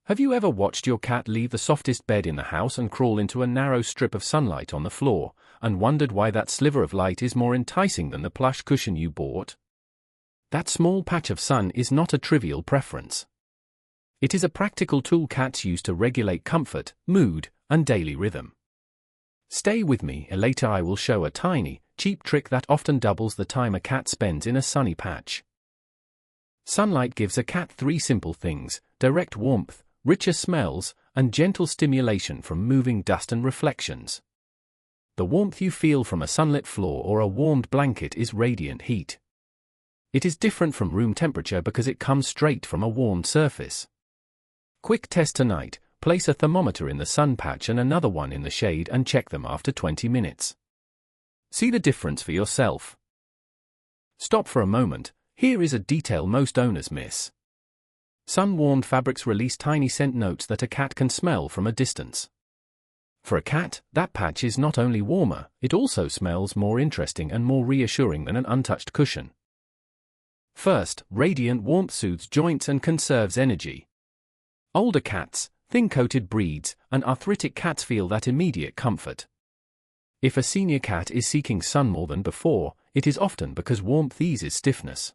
Have you ever watched your cat leave the softest bed in the house and crawl into a narrow strip of sunlight on the floor, and wondered why that sliver of light is more enticing than the plush cushion you bought? That small patch of sun is not a trivial preference. It is a practical tool cats use to regulate comfort, mood, and daily rhythm. Stay with me, and later I will show a tiny, cheap trick that often doubles the time a cat spends in a sunny patch. Sunlight gives a cat three simple things: direct warmth, richer smells, and gentle stimulation from moving dust and reflections. The warmth you feel from a sunlit floor or a warmed blanket is radiant heat. It is different from room temperature because it comes straight from a warmed surface. Quick test tonight: place a thermometer in the sun patch and another one in the shade and check them after 20 minutes. See the difference for yourself. Stop for a moment. Here is a detail most owners miss. Sun-warmed fabrics release tiny scent notes that a cat can smell from a distance. For a cat, that patch is not only warmer, it also smells more interesting and more reassuring than an untouched cushion. First, radiant warmth soothes joints and conserves energy. Older cats, thin-coated breeds, and arthritic cats feel that immediate comfort. If a senior cat is seeking sun more than before, it is often because warmth eases stiffness.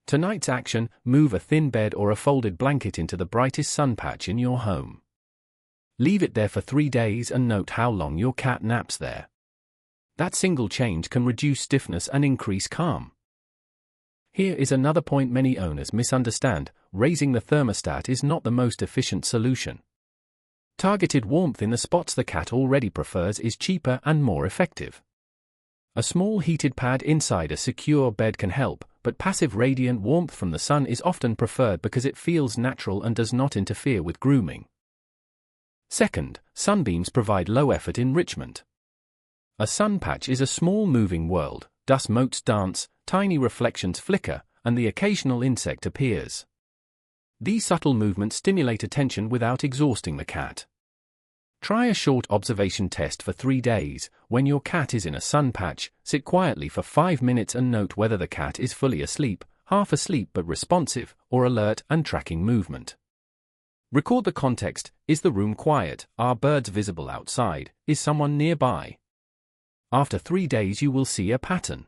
Tonight's action: move a thin bed or a folded blanket into the brightest sun patch in your home. Leave it there for 3 days and note how long your cat naps there. That single change can reduce stiffness and increase calm. Here is another point many owners misunderstand: raising the thermostat is not the most efficient solution. Targeted warmth in the spots the cat already prefers is cheaper and more effective. A small heated pad inside a secure bed can help, but passive radiant warmth from the sun is often preferred because it feels natural and does not interfere with grooming. Second, sunbeams provide low-effort enrichment. A sun patch is a small moving world: dust motes dance, tiny reflections flicker, and the occasional insect appears. These subtle movements stimulate attention without exhausting the cat. Try a short observation test for 3 days. When your cat is in a sun patch, sit quietly for 5 minutes and note whether the cat is fully asleep, half asleep but responsive, or alert and tracking movement. Record the context: is the room quiet? Are birds visible outside? Is someone nearby? After 3 days you will see a pattern.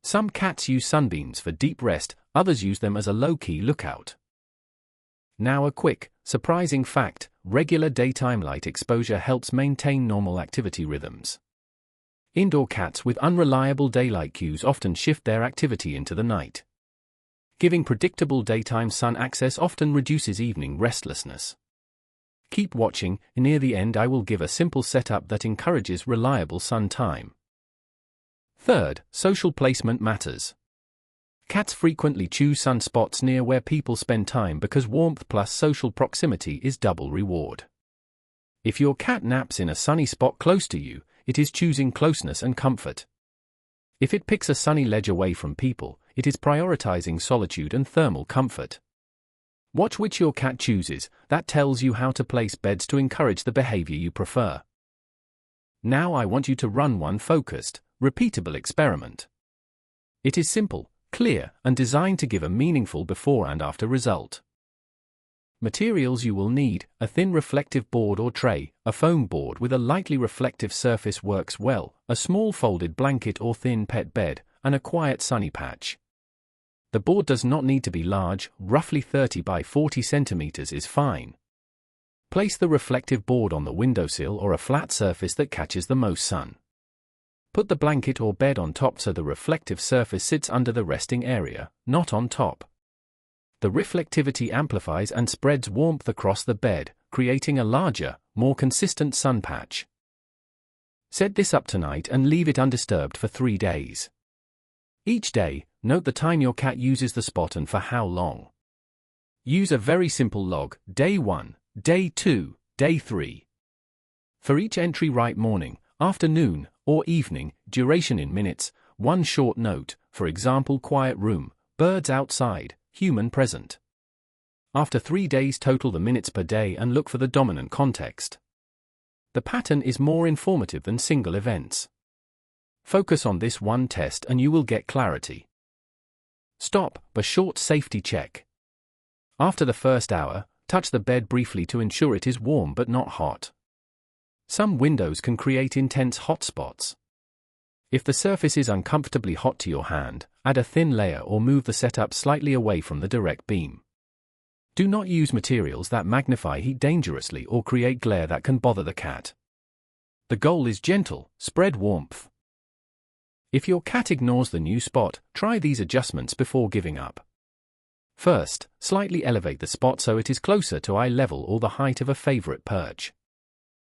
Some cats use sunbeams for deep rest, others use them as a low-key lookout. Now a quick, surprising fact: regular daytime light exposure helps maintain normal activity rhythms. Indoor cats with unreliable daylight cues often shift their activity into the night. Giving predictable daytime sun access often reduces evening restlessness. Keep watching. Near the end I will give a simple setup that encourages reliable sun time. Third, social placement matters. Cats frequently choose sun spots near where people spend time because warmth plus social proximity is double reward. If your cat naps in a sunny spot close to you, it is choosing closeness and comfort. If it picks a sunny ledge away from people, it is prioritizing solitude and thermal comfort. Watch which your cat chooses. That tells you how to place beds to encourage the behavior you prefer. Now I want you to run one focused, repeatable experiment. It is simple, clear, and designed to give a meaningful before and after result. Materials you will need: a thin reflective board or tray, a foam board with a lightly reflective surface works well, a small folded blanket or thin pet bed, and a quiet sunny patch. The board does not need to be large, roughly 30 by 40 centimeters is fine. Place the reflective board on the windowsill or a flat surface that catches the most sun. Put the blanket or bed on top so the reflective surface sits under the resting area, not on top. The reflectivity amplifies and spreads warmth across the bed, creating a larger, more consistent sun patch. Set this up tonight and leave it undisturbed for 3 days. Each day, note the time your cat uses the spot and for how long. Use a very simple log: day 1, day 2, day 3. For each entry write morning, afternoon, or evening, duration in minutes, one short note, for example quiet room, birds outside, human present. After 3 days total the minutes per day and look for the dominant context. The pattern is more informative than single events. Focus on this one test and you will get clarity. Stop, a short safety check. After the first hour, touch the bed briefly to ensure it is warm but not hot. Some windows can create intense hot spots. If the surface is uncomfortably hot to your hand, add a thin layer or move the setup slightly away from the direct beam. Do not use materials that magnify heat dangerously or create glare that can bother the cat. The goal is gentle, spread warmth. If your cat ignores the new spot, try these adjustments before giving up. First, slightly elevate the spot so it is closer to eye level or the height of a favorite perch.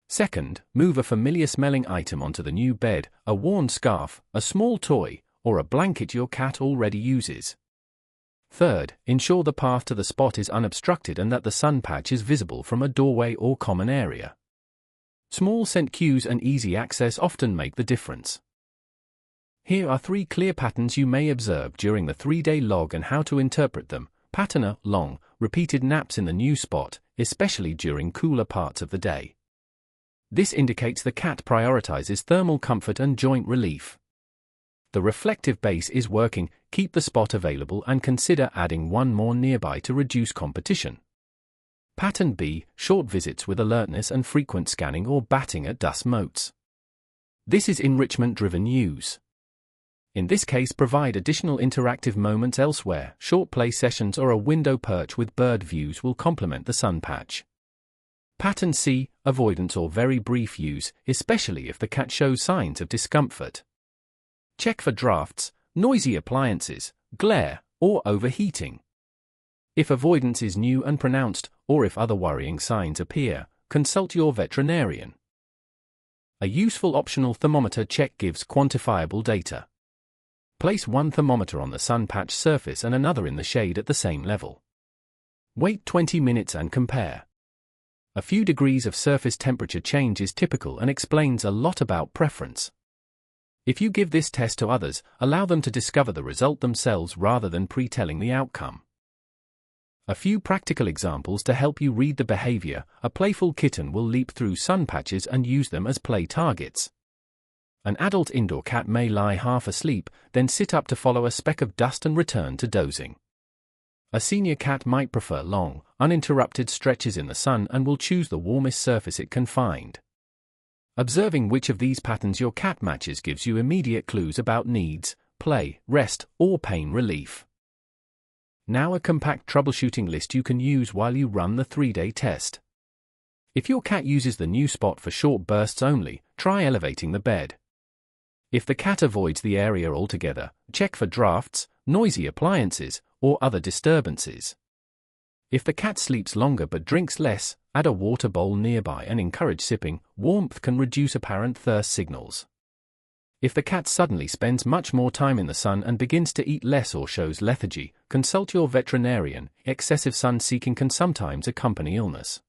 Second, move a familiar-smelling item onto the new bed, a worn scarf, a small toy, or a blanket your cat already uses. Third, ensure the path to the spot is unobstructed and that the sun patch is visible from a doorway or common area. Small scent cues and easy access often make the difference. Here are 3 clear patterns you may observe during the 3-day log and how to interpret them. Pattern: long, repeated naps in the new spot, especially during cooler parts of the day. This indicates the cat prioritizes thermal comfort and joint relief. The reflective base is working, keep the spot available and consider adding one more nearby to reduce competition. Pattern B, short visits with alertness and frequent scanning or batting at dust motes. This is enrichment-driven use. In this case, provide additional interactive moments elsewhere. Short play sessions or a window perch with bird views will complement the sun patch. Pattern C, avoidance or very brief use, especially if the cat shows signs of discomfort. Check for drafts, noisy appliances, glare, or overheating. If avoidance is new and pronounced, or if other worrying signs appear, consult your veterinarian. A useful optional thermometer check gives quantifiable data. Place one thermometer on the sun patch surface and another in the shade at the same level. Wait 20 minutes and compare. A few degrees of surface temperature change is typical and explains a lot about preference. If you give this test to others, allow them to discover the result themselves rather than pre-telling the outcome. A few practical examples to help you read the behavior. A playful kitten will leap through sun patches and use them as play targets. An adult indoor cat may lie half asleep, then sit up to follow a speck of dust and return to dozing. A senior cat might prefer long, uninterrupted stretches in the sun and will choose the warmest surface it can find. Observing which of these patterns your cat matches gives you immediate clues about needs, play, rest, or pain relief. Now a compact troubleshooting list you can use while you run the 3-day test. If your cat uses the new spot for short bursts only, try elevating the bed. If the cat avoids the area altogether, check for drafts, noisy appliances, or other disturbances. If the cat sleeps longer but drinks less, add a water bowl nearby and encourage sipping. Warmth can reduce apparent thirst signals. If the cat suddenly spends much more time in the sun and begins to eat less or shows lethargy, consult your veterinarian. Excessive sun seeking can sometimes accompany illness.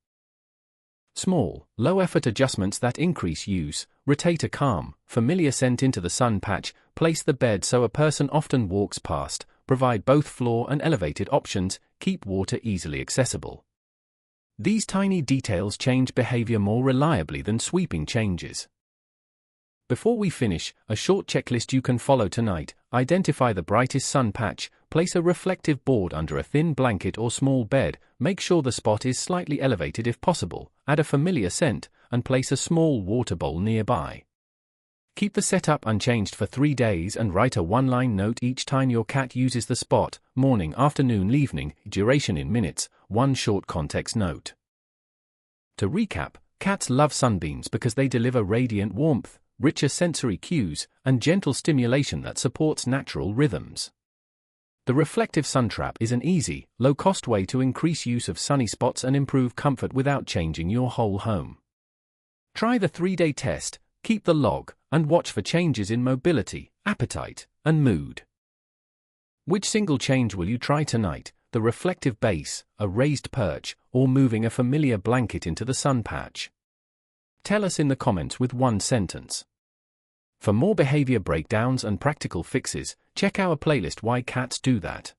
Small, low-effort adjustments that increase use. Rotate a calm, familiar scent into the sun patch. Place the bed so a person often walks past. Provide both floor and elevated options. Keep water easily accessible. These tiny details change behavior more reliably than sweeping changes. Before we finish, a short checklist you can follow tonight. Identify the brightest sun patch. Place a reflective board under a thin blanket or small bed. Make sure the spot is slightly elevated if possible. Add a familiar scent, and place a small water bowl nearby. Keep the setup unchanged for 3 days and write a one-line note each time your cat uses the spot. Morning, afternoon, evening, duration in minutes, one short context note. To recap, cats love Sunbeams because they deliver radiant warmth, richer sensory cues, and gentle stimulation that supports natural rhythms. The reflective sun trap is an easy, low-cost way to increase use of sunny spots and improve comfort without changing your whole home. Try the 3-day test, keep the log, and watch for changes in mobility, appetite, and mood. Which single change will you try tonight? The reflective base, a raised perch, or moving a familiar blanket into the sun patch? Tell us in the comments with one sentence. For more behavior breakdowns and practical fixes, check our playlist Why Cats Do That.